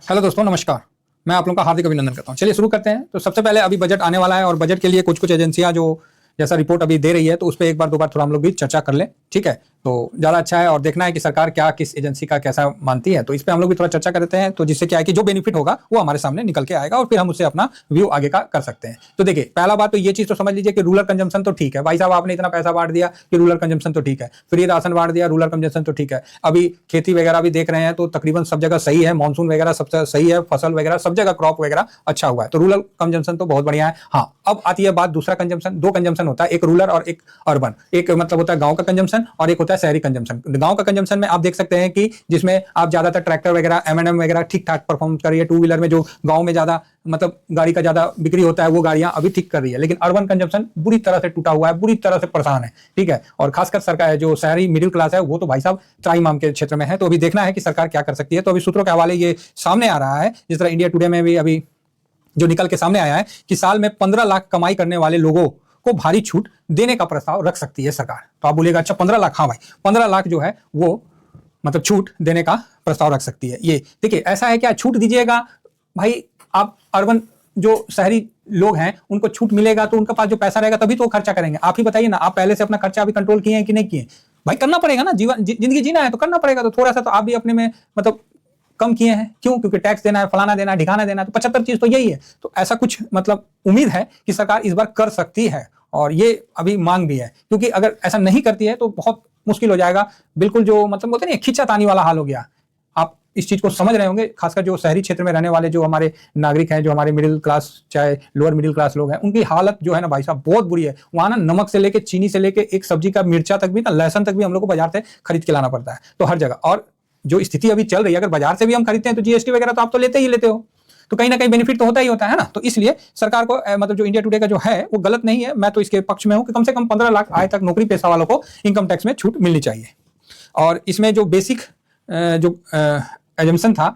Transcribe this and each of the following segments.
Hello दोस्तों, नमस्कार। मैं आप लोगों का हार्दिक अभिनंदन करता हूं। चलिए शुरू करते हैं। तो सबसे पहले अभी बजट आने वाला है और बजट के लिए कुछ-कुछ एजेंसियां जो जैसा रिपोर्ट अभी दे रही है, तो उस पे एक बार दो बार थोड़ा हम लोग भी चर्चा कर लें, ठीक है? तो ज़्यादा अच्छा है और देखना है कि सरकार क्या किस एजेंसी का कैसा मानती है। तो इस पे हम लोग भी थोड़ा चर्चा कर लेते हैं, तो जिससे क्या है कि जो बेनिफिट होगा वो हमारे सामने निकल के आएगा और फिर हम उससे अपना व्यू आगे का कर सकते हैं। तो देखिए, पहला बात तो ये चीज़ तो समझ लीजिए कि रूरल कंजम्पशन तो ठीक है। भाई साहब, आपने इतना पैसा बाँट दिया कि रूरल कंजम्पशन तो ठीक है। फ्री राशन बाँट दिया, रूरल कंजम्पशन तो ठीक है। अभी खेती वगैरह भी देख रहे हैं तो तकरीबन सब जगह सही है, मानसून वगैरह सब सही है, फसल वगैरह सब जगह क्रॉप वगैरह अच्छा हुआ है। तो रूरल कंजम्पशन तो बहुत बढ़िया है। हाँ, अब आती है बात दूसरा कंजम्पशन। 2 कंजम्पशन होता है, एक रूरल और एक अर्बन। एक मतलब होता है गाँव का कंजम्पशन और एक होता है शहरी कंजम्पशन। गाँव का कंजम्पशन में आप देख सकते हैं कि जिसमें आप ज्यादातर ट्रैक्टर वगैरह M&M वगैरह ठीक ठाक परफॉर्म कर रही है। टू व्हीलर में जो गाँव में ज्यादा मतलब गाड़ी का ज्यादा बिक्री होता है वो गाड़ियां अभी ठीक कर रही है। लेकिन अर्बन कंजम्पशन बुरी तरह से टूटा हुआ है, बुरी तरह से परेशान है, ठीक है? और खासकर सरकार जो शहरी मिडिल क्लास है वो तो भाई साहब त्राईमाम के क्षेत्र में है। तो अभी देखना है कि सरकार क्या कर सकती है। तो अभी सूत्रों के हवाले ये सामने आ रहा है, जिस तरह इंडिया टुडे में भी अभी जो निकल के सामने आया है कि साल में 15 लाख कमाई करने वाले लोगों को भारी छूट देने का प्रस्ताव रख सकती है सरकार। तो आप बोलिएगा अच्छा 15 लाख, हाँ भाई 15 लाख जो है वो मतलब छूट देने का प्रस्ताव रख सकती है। ये देखिए, ऐसा है क्या छूट दीजिएगा भाई? आप अर्बन जो शहरी लोग हैं उनको छूट मिलेगा तो उनके पास जो पैसा रहेगा तभी तो वो खर्चा करेंगे। आप ही बताइए ना, आप पहले से अपना खर्चा अभी कंट्रोल किए हैं कि नहीं किए? भाई करना पड़ेगा ना, जीवन जिंदगी जीना है तो करना पड़ेगा। तो थोड़ा सा तो आप भी अपने में मतलब कम किए हैं। क्यों? क्योंकि टैक्स देना है, फलाना देना है, ढिकाना देना है, तो 75 चीज तो यही है। तो ऐसा कुछ मतलब उम्मीद है कि सरकार इस बार कर सकती है और ये अभी मांग भी है, क्योंकि अगर ऐसा नहीं करती है तो बहुत मुश्किल हो जाएगा। बिल्कुल जो मतलब बोलते नहीं खींचातानी वाला हाल हो गया। आप इस चीज को समझ रहे होंगे, खासकर जो शहरी क्षेत्र में रहने वाले जो हमारे नागरिक हैं, जो हमारे मिडिल क्लास चाहे लोअर मिडिल क्लास लोग हैं, उनकी हालत जो है ना भाई साहब बहुत बुरी है। वहां ना नमक से लेके चीनी से लेके एक सब्जी का मिर्चा तक भी ना, लहसुन तक भी हम लोग को बाजार से खरीद के लाना पड़ता है। तो हर जगह और जो स्थिति अभी चल रही है, अगर बाजार से भी हम खरीदते हैं तो जीएसटी वगैरह तो आप तो लेते ही लेते हो, तो कहीं ना कहीं बेनिफिट तो होता ही होता है ना। तो इसलिए सरकार को मतलब जो इंडिया टुडे का जो है वो गलत नहीं है। मैं तो इसके पक्ष में हूं कि कम से कम 15 लाख आय तक नौकरी पेशा वालों को इनकम टैक्स में छूट मिलनी चाहिए। और इसमें जो बेसिक जो एजम्पशन था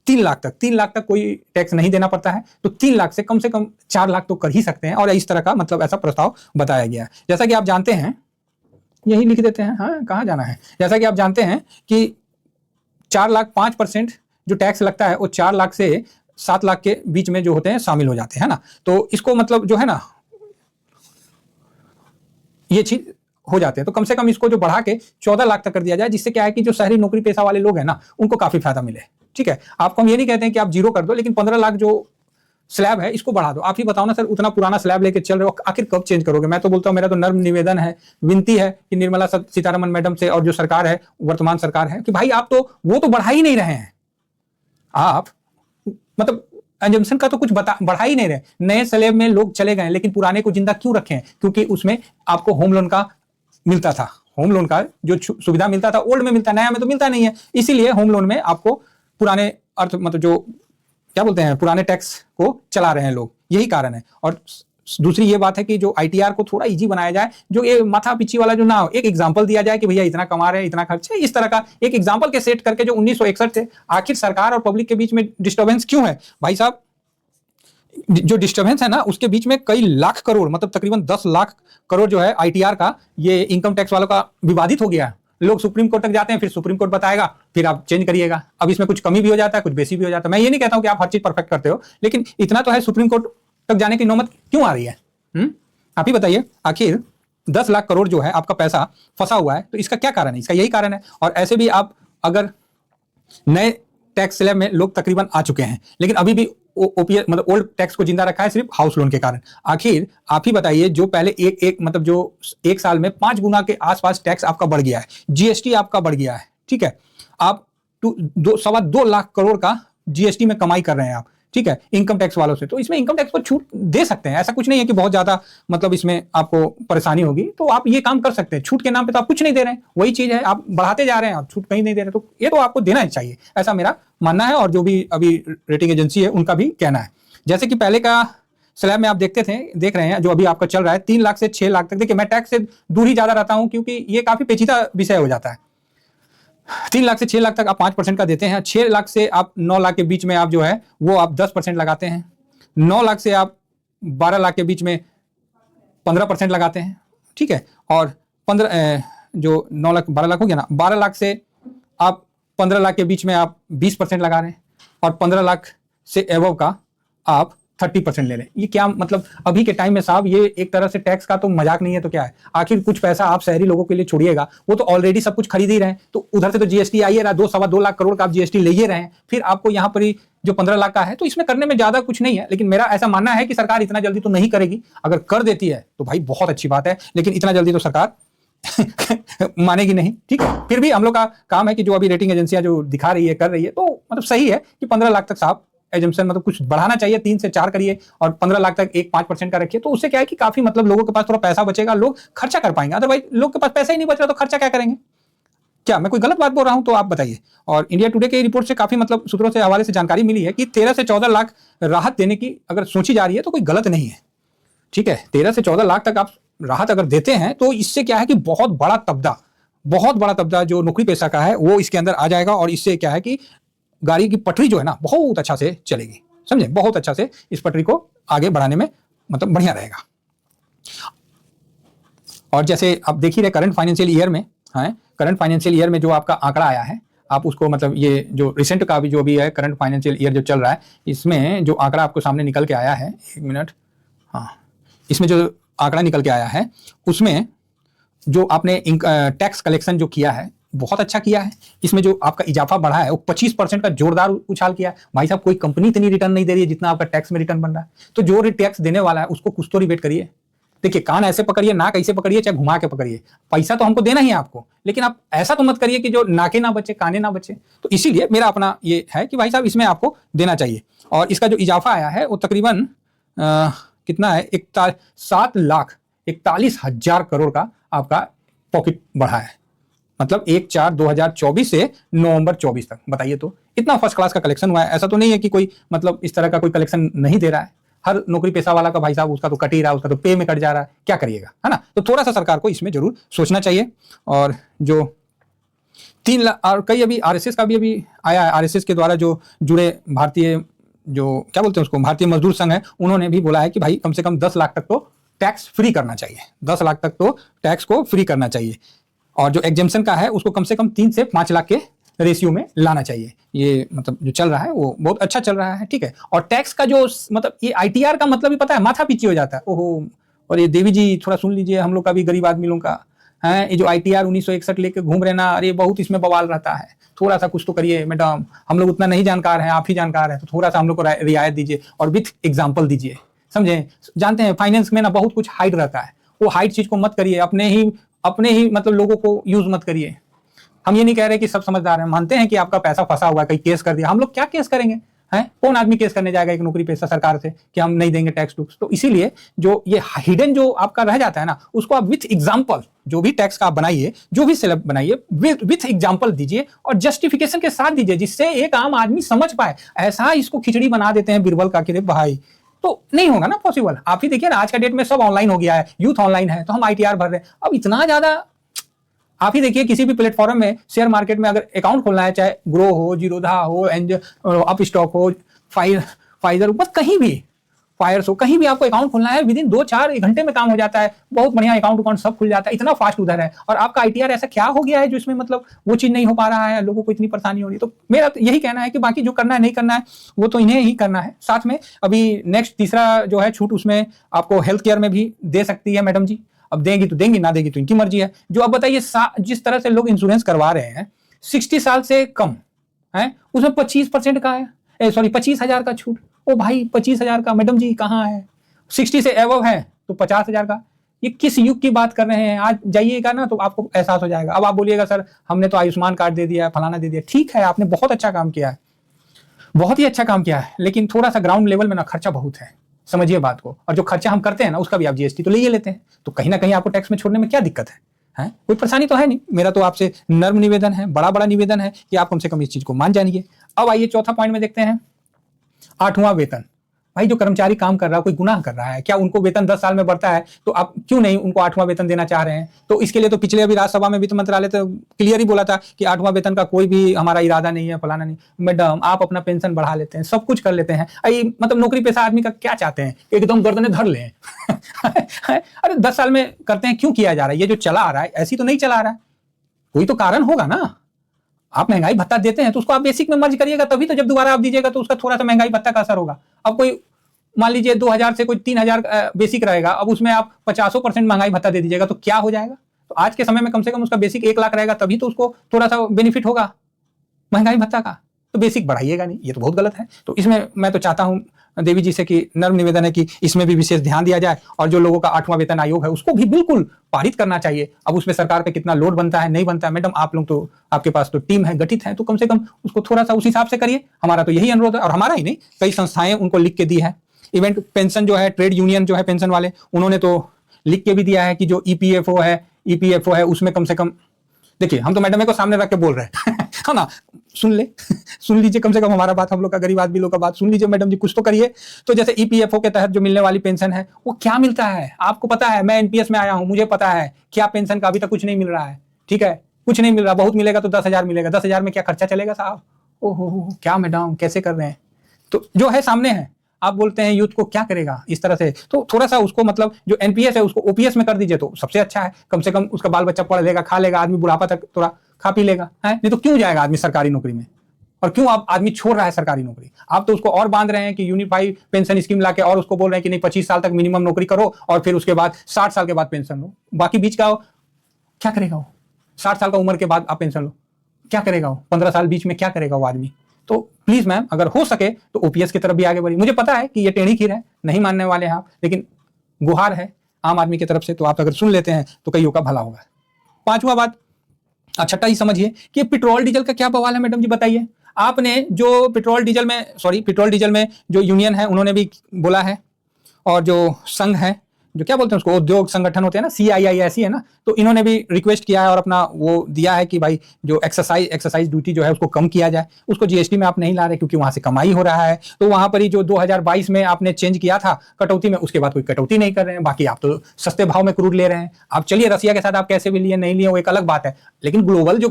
3 लाख तक कोई टैक्स नहीं देना पड़ता है। तो 3 लाख से कम 4 लाख तो कर ही सकते हैं और इस तरह का मतलब ऐसा प्रस्ताव बताया गया है। जैसा कि आप जानते हैं, यही लिख देते हैं, हाँ कहाँ जाना है। जैसा कि आप जानते हैं कि 4 लाख 5% जो टैक्स लगता है वो 4 लाख से 7 लाख के बीच में जो होते हैं शामिल हो जाते हैं ना। तो इसको मतलब जो है ना ये चीज हो जाते हैं। तो कम से कम इसको जो बढ़ा के 14 लाख तक कर दिया जाए, जिससे क्या है कि जो शहरी नौकरी पेशा वाले लोग हैं ना उनको काफी फायदा मिले, ठीक है? आपको हम ये नहीं कहते हैं कि आप 0 कर दो, लेकिन 15 लाख जो स्लैब है इसको बढ़ा दो। आप ही बताओ ना सर, उतना पुराना स्लैब लेके चल रहे हो, आखिर कब चेंज करोगे? मैं तो बोलता हूँ, मेरा तो नर्म निवेदन है, विनती है कि निर्मला सीतारमण मैडम से और जो सरकार है, वर्तमान सरकार है, कि भाई आप तो वो तो बढ़ा ही नहीं रहे हैं। आप मतलब एजम्पशन का तो कुछ बढ़ा ही नहीं रहे। नए स्लैब में लोग चले गए, लेकिन पुराने को जिंदा क्यों रखे? क्योंकि उसमें आपको होम लोन का मिलता था, होम लोन का जो सुविधा मिलता था ओल्ड में मिलता, नया में तो मिलता नहीं है। इसीलिए होम लोन में आपको पुराने अर्थ मतलब जो क्या बोलते हैं पुराने टैक्स को चला रहे हैं लोग, यही कारण है। और दूसरी ये बात है कि जो आईटीआर को थोड़ा इजी बनाया जाए, जो ये माथा पीछी वाला जो ना हो, एक एग्जांपल दिया जाए कि भैया इतना कमा रहे हैं, इतना खर्च है, इस तरह का एक एग्जांपल के सेट करके जो 1961 थे। आखिर सरकार और पब्लिक के बीच में डिस्टर्बेंस क्यों है भाई साहब? जो डिस्टर्बेंस है ना उसके बीच में कई लाख करोड़ मतलब तकरीबन 10 लाख करोड़ जो है आईटीआर का, ये इनकम टैक्स वालों का विवादित हो गया। लोग सुप्रीम कोर्ट तक जाते हैं, फिर सुप्रीम कोर्ट बताएगा, फिर आप चेंज करिएगा। अब इसमें कुछ कमी भी हो जाता है, कुछ बेसी भी हो जाता है। मैं ये नहीं कहता हूं कि आप हर चीज परफेक्ट करते हो, लेकिन इतना तो है, सुप्रीम कोर्ट तक जाने की नौबत क्यों आ रही है? आप ही बताइए, आखिर 10 लाख करोड़ जो है आपका पैसा फंसा हुआ है, तो इसका क्या कारण है? इसका यही कारण है। और ऐसे भी आप अगर नए टैक्स स्लैब में लोग तकरीबन आ चुके हैं, लेकिन अभी भी ओपीएस मतलब ओल्ड टैक्स को जिंदा रखा है सिर्फ हाउस लोन के कारण। आखिर आप ही बताइए, जो पहले एक मतलब जो एक साल में 5 गुना के आसपास टैक्स आपका बढ़ गया है, जीएसटी आपका बढ़ गया है, ठीक है? आप 2.25 लाख करोड़ का जीएसटी में कमाई कर रहे हैं आप, ठीक है, इनकम टैक्स वालों से। तो इसमें इनकम टैक्स पर छूट दे सकते हैं, ऐसा कुछ नहीं है कि बहुत ज्यादा मतलब इसमें आपको परेशानी होगी। तो आप ये काम कर सकते हैं। छूट के नाम पे तो आप कुछ नहीं दे रहे हैं, वही चीज है, आप बढ़ाते जा रहे हैं, आप छूट कहीं नहीं दे रहे। तो ये तो आपको देना ही चाहिए, ऐसा मेरा मानना है और जो भी अभी रेटिंग एजेंसी है उनका भी कहना है। जैसे कि पहले का स्लैब में आप देख रहे हैं जो अभी आपका चल रहा है 3 लाख से 6 लाख तक। देखिए, मैं टैक्स से दूर ही ज्यादा रहता हूं क्योंकि ये काफी पेचीदा विषय हो जाता है। 3 लाख से 6 लाख तक आप 5% का देते हैं। 6 लाख से आप 9 लाख के बीच में आप जो है वो आप 10% लगाते हैं। 9 लाख से आप 12 लाख के बीच में 15% लगाते हैं, ठीक है? और 15 जो 9 लाख 12 लाख हो गया ना, 12 लाख से आप 15 लाख के बीच में आप 20% लगा रहे हैं। और 15 लाख से एबव का आप 30% ले लें। ये क्या मतलब अभी के टाइम में साहब, ये एक तरह से टैक्स का तो मजाक नहीं है तो क्या है। आखिर कुछ पैसा आप शहरी लोगों के लिए छोड़िएगा, वो तो ऑलरेडी सब कुछ खरीद ही रहे हैं, तो उधर से तो जीएसटी आ ही रहा है, 2-2.25 लाख करोड़ का आप जीएसटी ले ही रहे हैं, फिर आपको यहाँ पर ही जो 15 लाख का है, तो इसमें करने में ज्यादा कुछ नहीं है। लेकिन मेरा ऐसा मानना है कि सरकार इतना जल्दी तो नहीं करेगी, अगर कर देती है तो भाई बहुत अच्छी बात है, लेकिन इतना जल्दी तो सरकार मानेगी नहीं, ठीक है। फिर भी हम लोग का काम है कि जो अभी रेटिंग एजेंसियां जो दिखा रही है, कर रही है, तो मतलब सही है कि 15 लाख तक साहब एजम्पशन मतलब कुछ बढ़ाना चाहिए, 3 से 4 करिए और 15 लाख तक 1-5% का रखिए, तो उससे क्या है कि काफी मतलब लोगों के पास थोड़ा पैसा बचेगा, लोग खर्चा कर पाएंगे। अदरवाइज लोग के पास पैसा ही नहीं बच रहा तो खर्चा क्या करेंगे। क्या मैं कोई गलत बात बोल रहा हूं तो आप बताइए। और इंडिया टुडे के रिपोर्ट से काफी मतलब सूत्रों से हवाले से जानकारी मिली है कि 13 से 14 लाख राहत देने की अगर सोची जा रही है तो कोई गलत नहीं है, ठीक है। 13 से 14 लाख तक आप राहत अगर देते हैं तो इससे क्या है कि बहुत बड़ा तबदा जो नौकरी पेशा का है वो इसके अंदर आ जाएगा, और इससे क्या है कि गाड़ी की पटरी जो है ना बहुत अच्छा से चलेगी, समझे, बहुत अच्छा से इस पटरी को आगे बढ़ाने में मतलब बढ़िया रहेगा। और जैसे आप देख ही रहे करंट फाइनेंशियल ईयर में है, करंट फाइनेंशियल ईयर में जो आपका आंकड़ा आया है, आप उसको मतलब ये जो रिसेंट का भी जो भी है करंट फाइनेंशियल ईयर जो चल रहा है, इसमें जो आंकड़ा आपको सामने निकल के आया है, एक मिनट, हाँ, इसमें जो आंकड़ा निकल के आया है उसमें जो आपने टैक्स कलेक्शन जो किया है बहुत अच्छा किया है। इसमें जो आपका इजाफा बढ़ा है वो 25% का जोरदार उछाल किया है। भाई साहब कोई कंपनी इतनी रिटर्न नहीं दे रही है जितना आपका टैक्स में रिटर्न बन रहा है, तो जो टैक्स देने वाला है उसको कुछ तो रिबेट करिए। देखिए, कान ऐसे पकड़िए, नाक ऐसे पकड़िए, चाहे घुमा के पकड़िए, पैसा तो हमको देना ही है आपको, लेकिन आप ऐसा तो मत करिए कि जो नाके ना बचे काने ना बचे। तो इसीलिए मेरा अपना ये है कि भाई साहब इसमें आपको देना चाहिए। और इसका जो इजाफा आया है वो तकरीबन कितना है, 7,41,40,000 करोड़ का आपका पॉकेट बढ़ा है, मतलब 1/4/2024 से नवंबर 24 तक। बताइए तो इतना फर्स्ट क्लास का कलेक्शन हुआ है। ऐसा तो नहीं है कि कोई मतलब इस तरह का कोई कलेक्शन नहीं दे रहा है। हर नौकरी पेशा वाला का भाई साहब उसका तो कट ही रहा है, उसका तो पे में कट जा रहा है, क्या करिएगा, है ना। तो थोड़ा सा सरकार को इसमें जरूर सोचना चाहिए। और जो 3 लाख और कई अभी आरएसएस का भी अभी आया है, आरएसएस के द्वारा जो जुड़े भारतीय जो क्या बोलते हैं उसको भारतीय मजदूर संघ है, उन्होंने भी बोला है कि भाई कम से कम 10 लाख तक तो टैक्स फ्री करना चाहिए, 10 लाख तक तो टैक्स को फ्री करना चाहिए। और जो एग्जेम्पशन का है उसको कम से कम 3 से 5 लाख के रेशियो में लाना चाहिए। ये मतलब जो चल रहा है वो बहुत अच्छा चल रहा है, ठीक है। और टैक्स का जो मतलब ये आईटीआर का मतलब ही पता है, माथा पीछे हो जाता है। ओहो, और ये देवी जी थोड़ा सुन लीजिए, हम लोग का भी गरीब आदमी लोगों का है, ये जो आईटीआर 1961 लेके घूम रहे ना, अरे बहुत इसमें बवाल रहता है। थोड़ा सा कुछ तो करिए मैडम, हम लोग उतना नहीं जानकार हैं, आप ही जानकार हैं, तो थोड़ा सा हम लोग को रियायत दीजिए और विथ एग्जाम्पल दीजिए, समझे। जानते हैं फाइनेंस में ना बहुत कुछ हाइड रहता है, वो हाइड चीज को मत करिए, अपने ही मतलब लोगों को यूज मत करिए। हम ये नहीं कह रहे कि सब समझदार हैं, मानते हैं कि आपका पैसा फंसा हुआ है, कहीं केस कर दिया, हम लोग क्या केस करेंगे, हैं, कौन आदमी केस करने जाएगा एक नौकरी पेशा सरकार से कि हम नहीं देंगे टैक्स टूक्स। तो इसीलिए जो ये हिडन जो आपका रह जाता है ना, उसको आप विथ एग्जाम्पल, जो भी टैक्स का आप बनाइए, जो भी स्लैब बनाइए, विथ एग्जाम्पल दीजिए और जस्टिफिकेशन के साथ दीजिए, जिससे एक आम आदमी समझ पाए। ऐसा इसको खिचड़ी बना देते हैं बीरबल का कि भाई, तो नहीं होगा ना पॉसिबल। आप ही देखिए ना, आज का डेट में सब ऑनलाइन हो गया है, यूथ ऑनलाइन है, तो हम आईटीआर भर रहे हैं। अब इतना ज्यादा आप ही देखिए, किसी भी प्लेटफॉर्म में शेयर मार्केट में अगर अकाउंट खोलना है, चाहे ग्रो हो, जीरोधा हो, अप स्टॉक हो, फाइजर, बस कहीं भी फायर्स हो, कहीं भी आपको अकाउंट खोलना है, विदिन 2-4 घंटे में काम हो जाता है। बहुत बढ़िया अकाउंट सब खुल जाता है, इतना फास्ट उधर है। और आपका आईटीआर ऐसा क्या हो गया है जो इसमें मतलब वो चीज नहीं हो पा रहा है, लोगों को इतनी परेशानी हो रही है। तो मेरा तो यही कहना है कि बाकी जो करना है नहीं करना है वो तो इन्हें ही करना है। साथ में अभी नेक्स्ट तीसरा जो है छूट, उसमें आपको हेल्थ केयर में भी दे सकती है मैडम जी। अब देंगी तो देंगी, ना देगी तो इनकी मर्जी है। जो अब बताइए जिस तरह से लोग इंश्योरेंस करवा रहे हैं 60 साल से कम है, उसमें 25% का है, सॉरी 25,000 का छूट। ओ भाई 25,000 का मैडम जी कहाँ है? 60 से एबव है तो 50,000 का। ये किस युग की बात कर रहे हैं? आज जाइएगा ना तो आपको एहसास हो जाएगा। अब आप बोलिएगा सर हमने तो आयुष्मान कार्ड दे दिया, फलाना दे दिया, ठीक है, आपने बहुत अच्छा काम किया है, बहुत ही अच्छा काम किया है, लेकिन थोड़ा सा ग्राउंड लेवल में ना खर्चा बहुत है, समझिए बात को। और जो खर्चा हम करते हैं ना उसका भी आप जीएसटी तो ले ही लेते हैं, तो कहीं ना कहीं आपको टैक्स में छोड़ने में क्या दिक्कत है? हैं? कोई परेशानी तो है नहीं। मेरा तो आपसे नर्म निवेदन है, बड़ा निवेदन है कि आप कम से कम इस चीज को मान जानिए। अब आइए चौथा पॉइंट में देखते हैं, 8वां वेतन। भाई जो कर्मचारी काम कर रहा है कोई गुनाह कर रहा है क्या? उनको वेतन 10 साल में बढ़ता है तो आप क्यों नहीं उनको 8वां वेतन देना चाह रहे हैं? तो इसके लिए तो पिछले अभी राज्यसभा में वित्त मंत्रालय तो क्लियर ही बोला था कि 8वां वेतन का कोई भी हमारा इरादा नहीं है, फलाना नहीं। मैडम आप अपना पेंशन बढ़ा लेते हैं, सब कुछ कर लेते हैं, मतलब नौकरी पेशा आदमी का क्या चाहते हैं? एकदम गर्दनें धर लें। अरे 10 साल में करते हैं, क्यों किया जा रहा है? ये जो चला आ रहा है ऐसी तो नहीं चला आ रहा है, कोई तो कारण होगा ना। आप महंगाई भत्ता देते हैं तो उसको आप बेसिक में मर्ज करिएगा, तभी तो जब दोबारा आप दीजिएगा तो उसका थोड़ा सा महंगाई भत्ता का असर होगा। अब कोई मान लीजिए 2000 से कोई 3000 बेसिक रहेगा, अब उसमें आप 50% महंगाई भत्ता दे दीजिएगा तो क्या हो जाएगा? तो आज के समय में कम से कम उसका बेसिक 1 लाख रहेगा, तभी तो उसको थोड़ा सा बेनिफिट होगा महंगाई भत्ता का। तो बेसिक बढ़ाइएगा नहीं, ये तो बहुत गलत है। तो इसमें मैं तो चाहता हूं देवी जी से कि नर्म निवेदन है कि इसमें भी विशेष ध्यान दिया जाए, और जो लोगों का 8वां वेतन आयोग है उसको भी बिल्कुल पारित करना चाहिए। अब उसमें सरकार पे कितना लोड बनता है नहीं बनता है, मैडम आप लोग तो, आपके पास तो टीम है, गठित है, तो कम से कम उसको थोड़ा सा उस हिसाब से करिए। हमारा तो यही अनुरोध है, और हमारा ही नहीं, कई संस्थाएं उनको लिख के दी है। इवेंट पेंशन जो है, ट्रेड यूनियन जो है पेंशन वाले, उन्होंने तो लिख के भी दिया है कि जो ईपीएफओ है उसमें कम से कम, देखिए हम तो मैडम को सामने रख के बोल रहे हैं है ना, सुन लीजिए कम से कम हमारा बात, हम लोग का गरीब आदमी लोग का बात सुन लीजिए मैडम जी, कुछ तो करिए। तो जैसे ईपीएफओ के तहत जो मिलने वाली पेंशन है वो क्या मिलता है आपको पता है? मैं एनपीएस में आया हूं, मुझे पता है क्या पेंशन का अभी तक कुछ नहीं मिल रहा है। ठीक है, कुछ नहीं मिल रहा, बहुत मिलेगा तो 10,000 मिलेगा, 10,000 में क्या खर्चा चलेगा साहब? ओहो क्या मैडम कैसे कर रहे हैं? तो जो है सामने है, आप बोलते हैं यूथ को क्या करेगा इस तरह से, तो थोड़ा सा उसको मतलब जो एनपीएस है उसको ओपीएस में कर दीजिए तो सबसे अच्छा है। कम से कम उसका बाल बच्चा पढ़ लेगा, खा लेगा, आदमी बुढ़ापा तक थोड़ा खा पी लेगा, है नहीं तो क्यों जाएगा आदमी सरकारी नौकरी में? और क्यों आप आदमी छोड़ रहा है सरकारी नौकरी? आप तो उसको और बांध रहे हैं कि यूनिफाइड पेंशन स्कीम लाके, और उसको बोल रहे हैं कि नहीं 25 साल तक मिनिमम नौकरी करो और फिर उसके बाद 60 साल के बाद पेंशन लो। बाकी बीच का क्या करेगा वो? 60 साल का उम्र के बाद आप पेंशन लो, क्या करेगा वो? 15 साल बीच में क्या करेगा वो आदमी? तो प्लीज मैम अगर हो सके तो ओपीएस की तरफ भी आगे बढ़िए। मुझे पता है कि ये टेढ़ी खीर है, नहीं मानने वाले हैं आप, लेकिन गुहार है आम आदमी की तरफ से, तो आप अगर सुन लेते हैं तो कईयों का भला होगा। 5वां बात, छठा ही समझिए कि पेट्रोल डीजल का क्या बवाल है मैडम जी बताइए। आपने जो पेट्रोल डीजल में जो यूनियन है उन्होंने भी बोला है, और जो संघ है, जो क्या बोलते हैं उसको, उद्योग संगठन होते हैं ना, CII ऐसी है ना, तो इन्होंने भी रिक्वेस्ट किया है और अपना वो दिया है कि भाई जो एक्सरसाइज ड्यूटी जो है उसको कम किया जाए। उसको जीएसटी में आप नहीं ला रहे क्योंकि वहां से कमाई हो रहा है, तो वहां पर ही जो 2022 में आपने चेंज किया था कटौती में, उसके बाद कोई कटौती नहीं कर रहे हैं। बाकी आप तो सस्ते भाव में क्रूड ले रहे हैं। आप चलिए रसिया के साथ आप कैसे भी लिए नहीं लिए वो एक अलग बात है, लेकिन ग्लोबल जो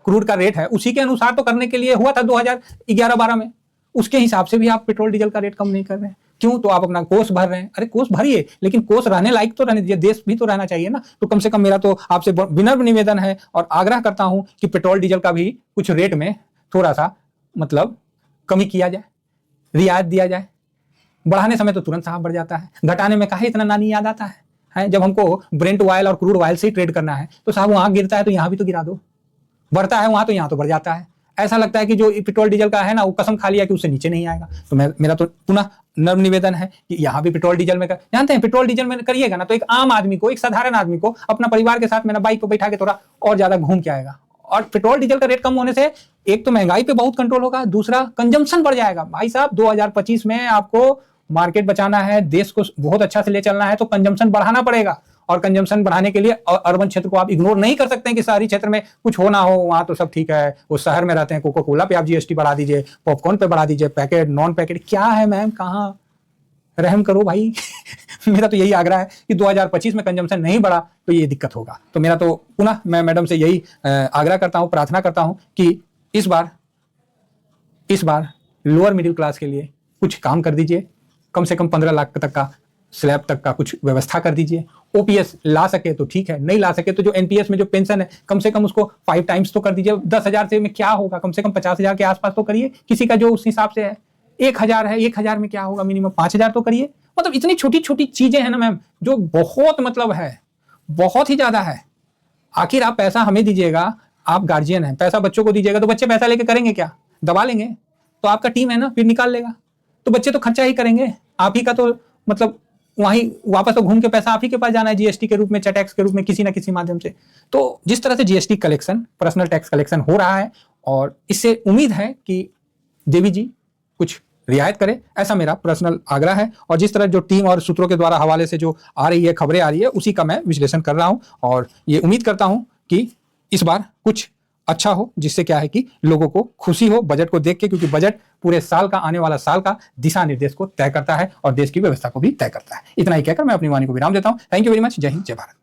क्रूड का रेट है उसी के अनुसार तो करने के लिए हुआ था 2011-12 में, उसके हिसाब से भी आप पेट्रोल डीजल का रेट कम नहीं कर रहे हैं। क्यों? तो आप अपना कोष भर रहे हैं। अरे कोष भरिए, लेकिन कोष रहने लायक तो रहने दीजिए, देश भी तो रहना चाहिए ना। तो कम से कम मेरा तो आपसे विनम्र निवेदन है और आग्रह करता हूं कि पेट्रोल डीजल का भी कुछ रेट में थोड़ा सा मतलब कमी किया जाए, रियायत दिया जाए। बढ़ाने समय तो तुरंत साहब बढ़ जाता है, घटाने में काहे इतना नानी याद आता है? जब हमको ब्रेंट ऑयल और क्रूड ऑयल से ही ट्रेड करना है तो साहब वहां गिरता है तो यहाँ भी तो गिरा दो, बढ़ता है वहां तो यहाँ तो बढ़ जाता है। ऐसा लगता है कि जो पेट्रोल डीजल का है ना वो कसम खा लिया कि उससे नीचे नहीं आएगा। तो मेरा तो पुनः नर्म निवेदन है कि यहाँ भी पेट्रोल डीजल में जानते हैं, पेट्रोल डीजल में करिएगा ना तो एक आम आदमी को, एक साधारण आदमी को अपना परिवार के साथ में ना बाइक पर बैठा के थोड़ा और ज्यादा घूम के आएगा। और पेट्रोल डीजल का रेट कम होने से एक तो महंगाई पे बहुत कंट्रोल होगा, दूसरा कंजम्पशन बढ़ जाएगा। भाई साहब 2025 में आपको मार्केट बचाना है, देश को बहुत अच्छा से ले चलना है, तो कंजम्पशन बढ़ाना पड़ेगा। और कंजम्पशन बढ़ाने के लिए अर्बन क्षेत्र को आप इग्नोर नहीं कर सकते हैं कि शहरी क्षेत्र में कुछ हो ना हो, वहां तो सब ठीक है, वो शहर में रहते हैं। कोका कोला पे आप जीएसटी बढ़ा दीजिए, पॉपकॉर्न पे बढ़ा दीजिए, पैकेट नॉन पैकेट क्या है मैम, कहाँ रहम करो भाई मेरा तो यही आग्रह है कि 2025 में कंजम्पशन नहीं बढ़ा तो ये दिक्कत होगा। तो मेरा तो पुनः मैं मैडम से यही आग्रह करता हूँ, प्रार्थना करता हूँ कि इस बार लोअर मिडिल क्लास के लिए कुछ काम कर दीजिए। कम से कम 15 लाख तक का स्लैब तक का कुछ व्यवस्था कर दीजिए। ओपीएस ला सके तो ठीक है, नहीं ला सके तो जो एनपीएस में जो पेंशन है कम से कम उसको 5 टाइम्स तो कर दीजिए। 10,000 से में क्या होगा, कम से कम 50,000 के आसपास तो करिए, किसी का जो उस हिसाब से है। 1,000 है, 1,000 में क्या होगा, मिनिमम 5,000 तो करिए। मतलब इतनी छोटी छोटी चीजें हैं ना मैम, जो बहुत मतलब है, बहुत ही ज्यादा है। आखिर आप पैसा हमें दीजिएगा, आप गार्जियन हैं, पैसा बच्चों को दीजिएगा तो बच्चे पैसा लेके करेंगे क्या? दबा लेंगे। तो आपका टीम है ना, फिर निकाल लेगा, तो बच्चे तो खर्चा ही करेंगे। आप ही का तो मतलब वहीं वापस तो घूम के पैसा आप ही के पास जाना है, जीएसटी के रूप में, टैक्स के रूप में, किसी ना किसी माध्यम से। तो जिस तरह से GST collection, personal tax collection हो रहा है, और इससे उम्मीद है कि देवी जी कुछ रियायत करे, ऐसा मेरा पर्सनल आग्रह है। और जिस तरह जो टीम और सूत्रों के द्वारा हवाले से जो आ रही है, खबरें आ रही है, उसी का मैं विश्लेषण कर रहा हूं। और ये उम्मीद करता हूं कि इस बार कुछ अच्छा हो, जिससे क्या है कि लोगों को खुशी हो बजट को देख के, क्योंकि बजट पूरे साल का, आने वाला साल का दिशा निर्देश को तय करता है और देश की व्यवस्था को भी तय करता है। इतना ही कहकर मैं अपनी वाणी को विराम देता हूं। Thank you very much. जय हिंद, जय भारत।